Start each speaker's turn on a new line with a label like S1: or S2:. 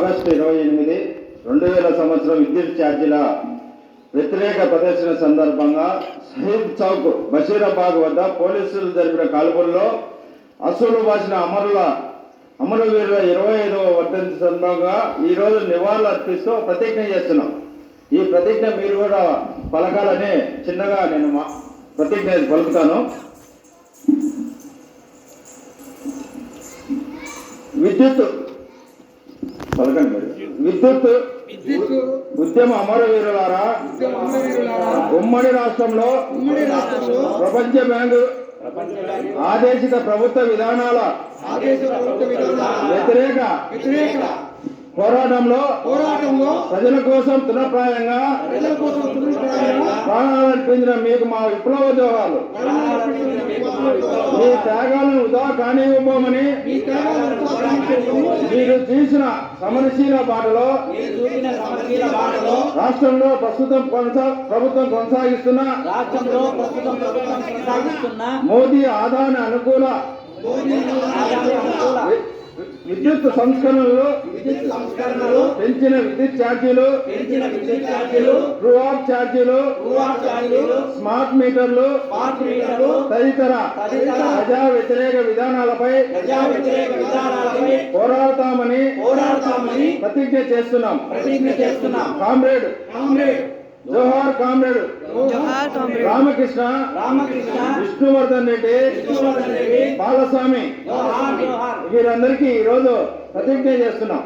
S1: August 28, 2000 విద్యుత్ ఛార్జీల వ్యతిరేక ప్రదర్శన సందర్భంగా షహీద్ చౌక్ బషీరాబాద్ వద్ద పోలీసులు జరిపిన కాల్పుల్లో అసూలు బాసిన అమరవీరుల 25వ వర్ధంతి సందర్భంగా ఈరోజు నివాళులు అర్పిస్తూ ప్రతిజ్ఞ చేస్తున్నాం. ఈ ప్రతిజ్ఞ మీరు కూడా పలకాలని చిన్నగా నేను ప్రతిజ్ఞ పలుకుతాను. విద్యుత్ ఉద్యమ అమరవీరులారా, ఉమ్మడి రాష్ట్రంలో ప్రపంచ బ్యాంకు ఆదేశిత ప్రభుత్వ విధానాల వ్యతిరేక పోరాటంలో ప్రజల కోసం తృణప్రాయంగా ప్రాణాలర్పించిన మీకు మా విప్లవ జోహాలు. మీ త్యాగాలను వృధా కానివ్వబోమని మీరు చేసిన సమరశీల బాటలో రాష్ట్రంలో ప్రస్తుతం ప్రభుత్వం కొనసాగిస్తున్న మోదీ ఆదాని అనుకూల విద్యుత్ సంస్కరణలు పెంచిన విద్యుత్ ఛార్జీలు, ట్రూ ఆఫ్ ఛార్జీలు, స్మార్ట్ మీటర్లు తదితర ప్రజా వ్యతిరేక విధానాలపై పోరాడతామని ప్రతిజ్ఞ చేస్తున్నాం. కామ్రేడ్ జోహార్ కామ్రేడ్ రామకృష్ణ విష్ణువర్ధన్ రెడ్డి బాలస్వామి వీరందరికీ ఈరోజు ప్రతిజ్ఞ చేస్తున్నాం.